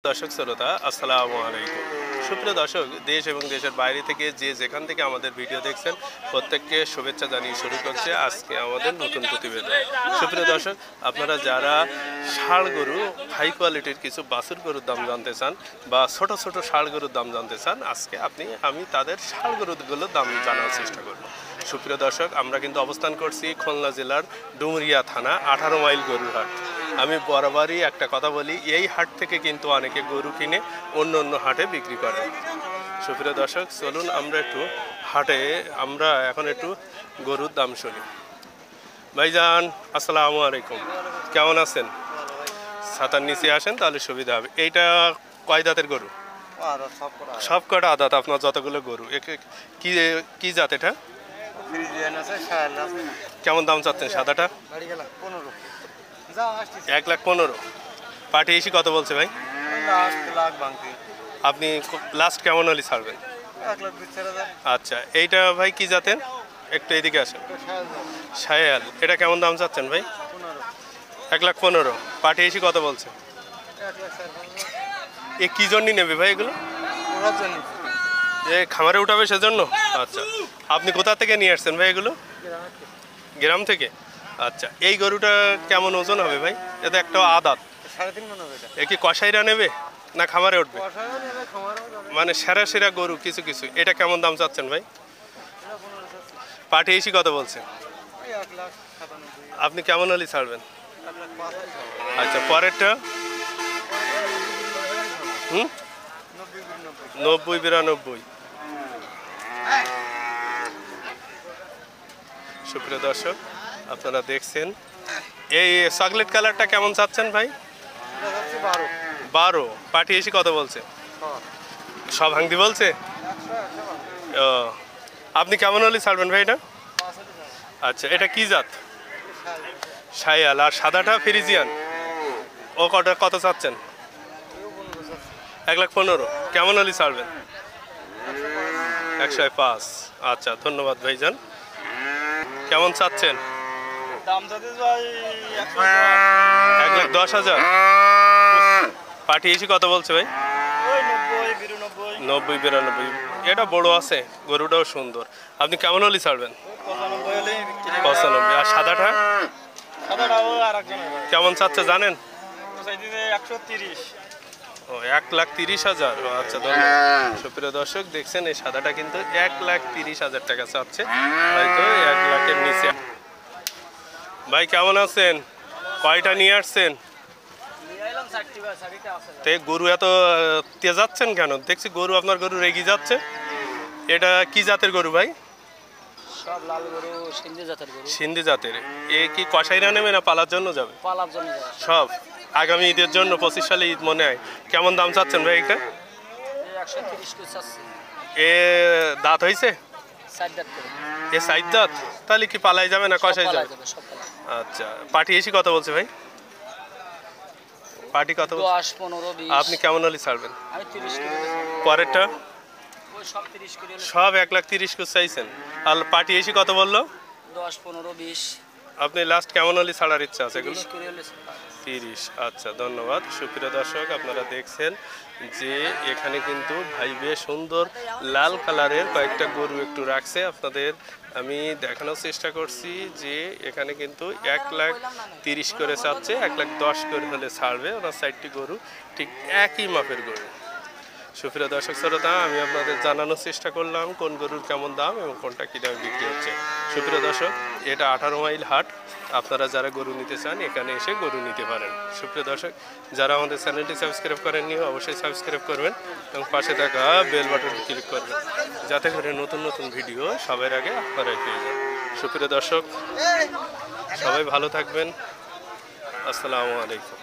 দর্শক শ্রোতা আসসালামু আলাইকুম। সুপ্রিয় দর্শক, দেশ এবং দেশের বাইরে থেকে যে যেখান থেকে আমাদের ভিডিও দেখছেন প্রত্যেককে শুভেচ্ছা জানিয়ে শুরু করছে আজকে আমাদের নতুন প্রতিবেদন। সুপ্রিয় দর্শক, আপনারা যারা ষাঁড় গরু হাই কোয়ালিটির কিছু বাছুর গরুর দাম জানতে চান বা ছোট ছোট ষাঁড় গরুর দাম জানতে চান, আজকে আমি তাদের ষাঁড় গরুগুলোর দাম জানার চেষ্টা করব। সুপ্রিয় দর্শক, আমরা কিন্তু অবস্থান করছি খুলনা জেলার ডুমুরিয়া থানা 18 মাইল গরুর হাট। আমি বরাবরই একটা কথা বলি, এই হাট থেকে কিন্তু অনেকে গরু কিনে অন্য অন্য হাটে বিক্রি করে। সুপ্রিয় দর্শক, চলুন আমরা এখন একটু গরুর দাম শুনি। ভাইজান আসসালামু আলাইকুম, কেমন আছেন? ছাতার নিচে আসেন তাহলে সুবিধা হবে। এইটা কয় দাঁতের গরু? সব কটা আদাত আপনার যতগুলো গরু। কি কি জাত এটা? কেমন দাম চাচ্ছেন সাদাটা? 1,15,000। পাটি এসি কত বলছে ভাই? আপনি লাস্ট কেমন হলে ছাড়বেন? আচ্ছা, এইটা ভাই কি জাতের? একটু এদিকে আসেন। শায়াল, এটা কেমন দাম চাচ্ছেন ভাই? 1,15,000। পাটি এসি কত বলছে? এ কি জন্য নেবে ভাই এগুলো? এ খামারে উঠাবে সেজন্য? আচ্ছা, আপনি কোথা থেকে নিয়ে আসছেন ভাই এগুলো? গ্রাম থেকে। আচ্ছা, এই গরুটা কেমন ওজন হবে ভাই? এটা একটা আদাত। 3.5 মণ হবে। এ কি কসাইরা নেবে না খামারে উঠবে? মানে সেরা সেরা গরু কিছু কিছু। এটা কেমন দাম চাচ্ছেন ভাই? পাটি এসি কত বলছে? আপনি কেমন হলে ছাড়বেন? আচ্ছা, পরেরটা? 90-92। সুপ্রিয় দর্শক, আপনারা দেখছেন এই চকলেট কালারটা কেমন চাচ্ছেন ভাই? 12। পাটি এসি কত বলছে? সব ভাঙতি বলছে। ও, আপনি কেমন হলে ছাড়বেন ভাই এটা? আচ্ছা, এটা কি জাত? শায়াল। আর সাদাটা ফ্রিজিয়ান, ও কত চাচ্ছেন? 1,15,000। কেমন হলে ছাড়বেন? 105। আচ্ছা, ধন্যবাদ ভাইজান। কেমন চাচ্ছেন? 1,10,000। পাটি এসি কত বলছে ভাই? 90-92। এটা বড় আছে, গরুটাও সুন্দর। আপনি কেমন হলে ছাড়বেন? 95। আর সাদাটা কেমন চাচ্ছে জানেন? 130। ও, 1,30,000। আচ্ছা, ধন্যবাদ। সুপ্রিয় দর্শক, দেখছেন এই সাদাটা কিন্তু 1,30,000 টাকা চাচ্ছে, হয়তো 1 লাখের নিচে। ভাই কেমন আছেন? কয়টা নিয়ে আসছেন? গরু এত তেজাচ্ছেন কেন? দেখছি গরু, আপনার গরু রেগে যাচ্ছে। এটা কি জাতের গরু ভাই? সব লাল গরু, সিন্ধি জাতের গরু। সিন্ধি জাতের। এ কি কসাইরা নেবে না পালার জন্য যাবে? পালার জন্য যাবে সব। আগামী ঈদের জন্য 25 সালে ঈদ মনে হয়। কেমন দাম চাচ্ছেন ভাই এটা? 130 করে চাচ্ছে। এ দাঁত হয়েছে? 4 দাঁত করে। এ 4 দাঁত। তাহলে কি পালাই যাবে না কসাই যাবে? সব পালাই। আচ্ছা, পাটি এসি কত বলছে ভাই? পাটি কত? 10, 15, 20। আপনি কেমন হলে ছাড়বেন? আমি 30 করে দেব। পরেরটা? ওই সব 30 করে হলে। সব 1,30,000 করে চাইছেন। আর পাটি এসি কত বললো? 10, 15, 20। আপনি লাস্ট কেমন হলে ছাড়ার ইচ্ছা আছে এগুলো? 30 করে হলে। 30। আচ্ছা, ধন্যবাদ। সুপ্রিয় দর্শক, আপনারা দেখছেন যে এখানে কিন্তু ভাই বেশ সুন্দর লাল কালারের কয়েকটা গরু একটু রাখছে। আপনাদের আমি দেখানোর চেষ্টা করছি যে এখানে কিন্তু 1,30,000 করে চাচ্ছে, 1,10,000 করে হলে ছাড়বে। ওনার 4টি গরু ঠিক একই মাপের গরু। সুপ্রিয় দর্শক শ্রোতা, আমি আপনাদের জানানোর চেষ্টা করলাম কোন গরুর কেমন দাম এবং কোনটা কী দামে বিক্রি হচ্ছে। সুপ্রিয় দর্শক, এটা 18 মাইল হাট। আপনারা যারা গরু নিতে চান এখানে এসে গরু নিতে পারেন। সুপ্রিয় দর্শক, যারা আমাদের চ্যানেলটি সাবস্ক্রাইব করেননি অবশ্যই সাবস্ক্রাইব করবেন এবং পাশে থাকা বেল বাটনটি ক্লিক করবেন, যাতে করে নতুন নতুন ভিডিও সবার আগে আপনারাই পেয়ে যান। সুপ্রিয় দর্শক, সবাই ভালো থাকবেন। আসসালামু আলাইকুম।